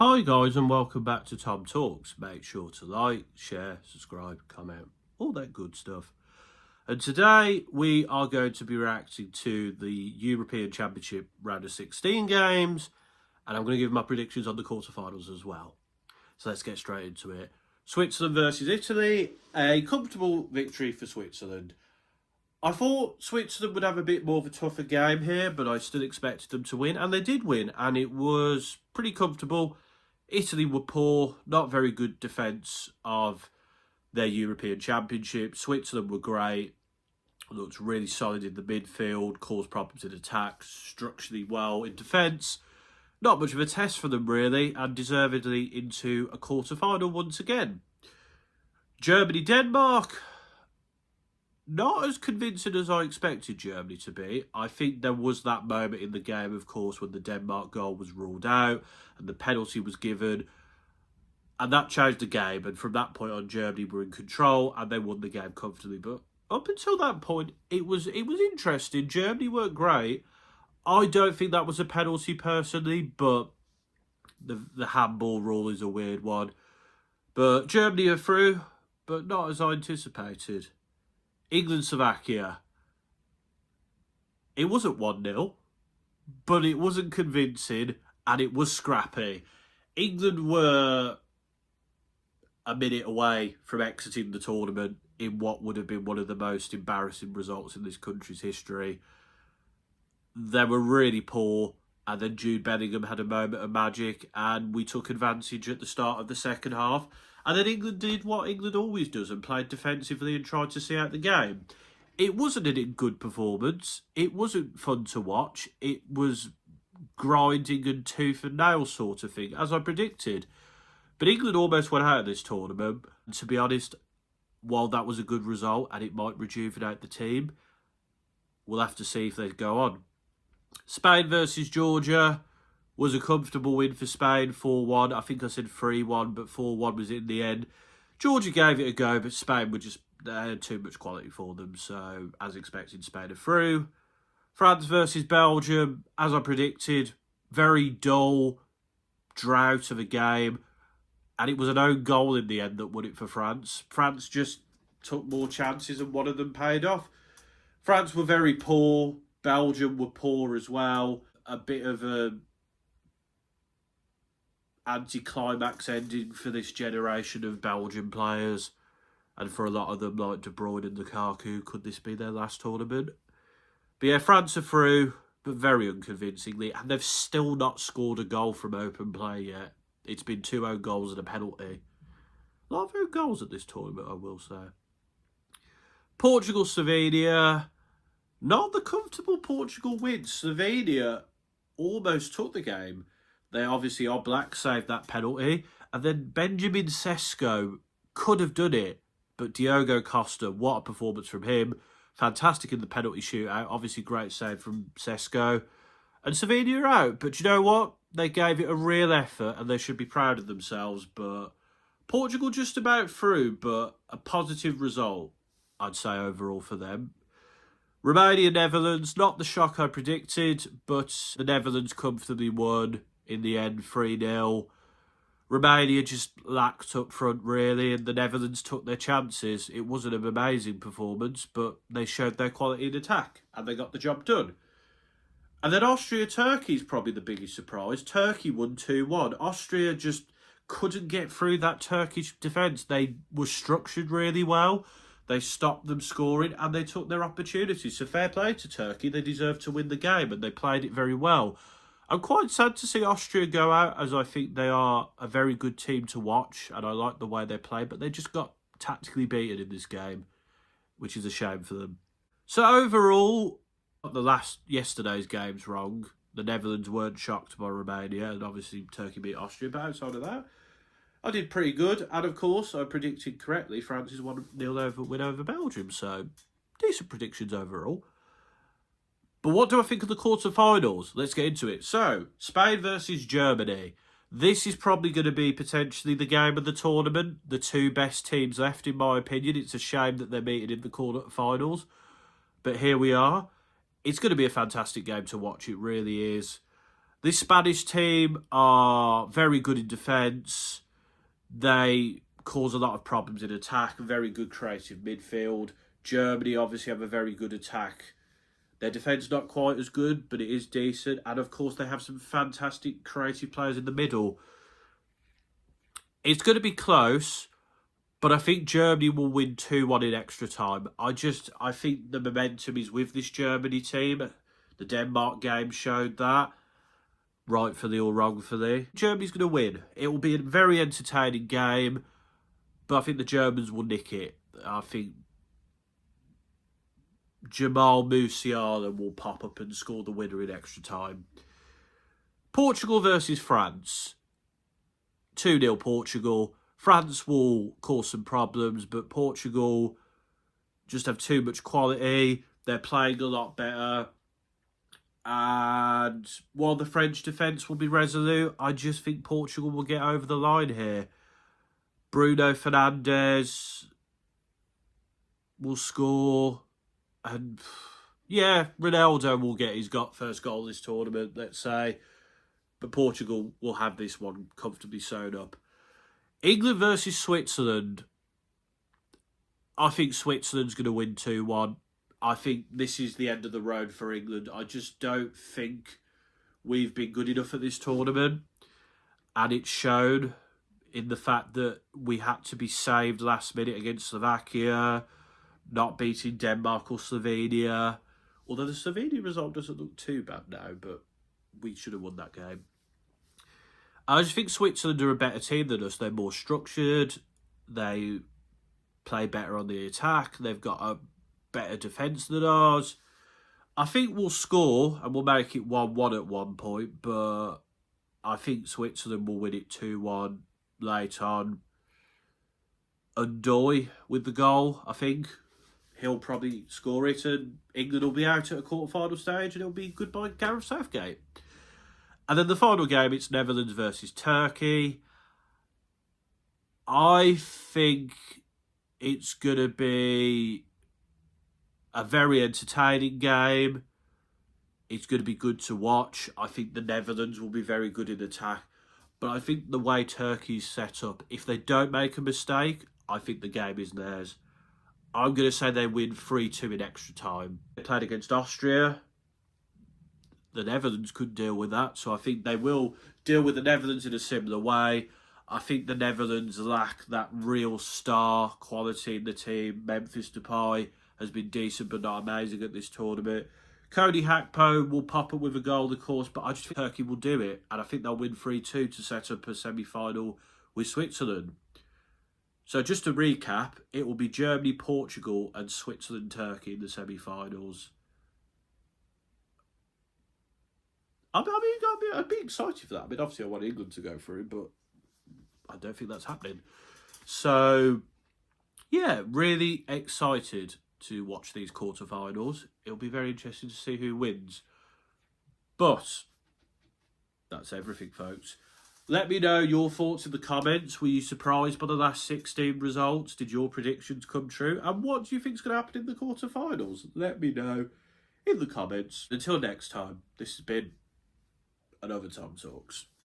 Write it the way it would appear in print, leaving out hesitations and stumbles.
Hi guys and welcome back to Tom Talks. Make sure to like, share, subscribe, comment, all that good stuff. And today we are going to be reacting to the European Championship round of 16 games, and I'm going to give my predictions on the quarterfinals as well. So let's get straight into it. Switzerland versus Italy, a comfortable victory for Switzerland. I thought Switzerland would have a bit more of a tougher game here, but I still expected them to win, and they did win, and it was pretty comfortable. Italy were poor, not very good defence of their European Championship. Switzerland were great, looked really solid in the midfield, caused problems in attack, structurally well in defence. Not much of a test for them really, and deservedly into a quarter-final once again. Germany-Denmark, not as convincing as I expected Germany to be. I think there was that moment in the game, of course, when the Denmark goal was ruled out and the penalty was given. And that changed the game. And from that point on, Germany were in control and they won the game comfortably. But up until that point, it was interesting. Germany weren't great. I don't think that was a penalty personally, but the handball rule is a weird one. But Germany are through, but not as I anticipated. England-Slovakia. It wasn't 1-0, but it wasn't convincing and it was scrappy. England were a minute away from exiting the tournament in what would have been one of the most embarrassing results in this country's history. They were really poor, and then Jude Bellingham had a moment of magic, and we took advantage at the start of the second half. And then England did what England always does and played defensively and tried to see out the game. It wasn't a good performance. It wasn't fun to watch. It was grinding and tooth and nail sort of thing, as I predicted. But England almost went out of this tournament. And to be honest, while that was a good result and it might rejuvenate the team, we'll have to see if they go on. Spain versus Georgia was a comfortable win for Spain, 4-1. I think I said 3-1, but 4-1 was in the end. Georgia gave it a go, but Spain were just had too much quality for them. So, as expected, Spain are through. France versus Belgium, as I predicted, very dull drought of a game. And it was an own goal in the end that won it for France. France just took more chances and one of them paid off. France were very poor. Belgium were poor as well. A bit of a anti-climax ending for this generation of Belgian players. And for a lot of them, like De Bruyne and Lukaku, could this be their last tournament? But yeah, France are through, but very unconvincingly. And they've still not scored a goal from open play yet. It's been 2 own goals and a penalty. A lot of own goals at this tournament, I will say. Portugal, Slovenia. Not the comfortable Portugal win. Slovenia almost took the game. They obviously are black, saved that penalty. And then Benjamin Sesko could have done it. But Diogo Costa, what a performance from him. Fantastic in the penalty shootout. Obviously great save from Sesko. And Slovenia are out. But you know what? They gave it a real effort and they should be proud of themselves. But Portugal just about through, but a positive result, I'd say, overall for them. Romania, Netherlands, not the shock I predicted, but the Netherlands comfortably won in the end, 3-0. Romania just lacked up front, really, and the Netherlands took their chances. It wasn't an amazing performance, but they showed their quality in attack, and they got the job done. And then Austria-Turkey is probably the biggest surprise. Turkey won 2-1. Austria just couldn't get through that Turkish defence. They were structured really well. They stopped them scoring and they took their opportunities. So fair play to Turkey. They deserved to win the game and they played it very well. I'm quite sad to see Austria go out, as I think they are a very good team to watch and I like the way they play, but they just got tactically beaten in this game, which is a shame for them. So overall, yesterday's game's wrong. The Netherlands weren't shocked by Romania and obviously Turkey beat Austria, but outside of that, I did pretty good, and of course, I predicted correctly France's 1-0 win over Belgium, so decent predictions overall. But what do I think of the quarterfinals? Let's get into it. So, Spain versus Germany. This is probably going to be potentially the game of the tournament. The 2 best teams left, in my opinion. It's a shame that they're meeting in the quarterfinals, but here we are. It's going to be a fantastic game to watch, it really is. This Spanish team are very good in defence. They cause a lot of problems in attack. Very good creative midfield. Germany obviously have a very good attack. Their defence not quite as good, but it is decent. And of course, they have some fantastic creative players in the middle. It's going to be close, but I think Germany will win 2-1 in extra time. I think the momentum is with this Germany team. The Denmark game showed that. Rightfully or wrongfully. Germany's going to win. It will be a very entertaining game, but I think the Germans will nick it. I think Jamal Musiala will pop up and score the winner in extra time. Portugal versus France. 2-0 Portugal. France will cause some problems, but Portugal just have too much quality. They're playing a lot better. And while the French defence will be resolute, I just think Portugal will get over the line here. Bruno Fernandes will score. And yeah, Ronaldo will get his first goal this tournament, let's say. But Portugal will have this one comfortably sewn up. England versus Switzerland. I think Switzerland's going to win 2-1. I think this is the end of the road for England. I just don't think we've been good enough at this tournament. And it's shown in the fact that we had to be saved last minute against Slovakia, not beating Denmark or Slovenia. Although the Slovenia result doesn't look too bad now, but we should have won that game. I just think Switzerland are a better team than us. They're more structured. They play better on the attack. They've got a better defence than ours. I think we'll score and we'll make it 1-1 at one point, but I think Switzerland will win it 2-1 late on. Undoy with the goal, I think. He'll probably score it and England will be out at a quarter-final stage and it'll be goodbye Gareth Southgate. And then the final game, it's Netherlands versus Turkey. I think it's going to be a very entertaining game. It's going to be good to watch. I think the Netherlands will be very good in attack. But I think the way Turkey's set up, if they don't make a mistake, I think the game is theirs. I'm going to say they win 3-2 in extra time. They played against Austria. The Netherlands could deal with that. So I think they will deal with the Netherlands in a similar way. I think the Netherlands lack that real star quality in the team. Memphis Depay has been decent but not amazing at this tournament. Cody Gakpo will pop up with a goal, of course, but I just think Turkey will do it. And I think they'll win 3-2 to set up a semi-final with Switzerland. So just to recap, it will be Germany, Portugal and Switzerland, Turkey in the semi-finals. I'd be excited for that. I mean, obviously I want England to go through, but I don't think that's happening. So, yeah, really excited to watch these quarterfinals. It'll be very interesting to see who wins. But that's everything, folks. Let me know your thoughts in the comments. Were you surprised by the last 16 results? Did your predictions come true? And what do you think is going to happen in the quarterfinals? Let me know in the comments. Until next time, this has been another TomTalks.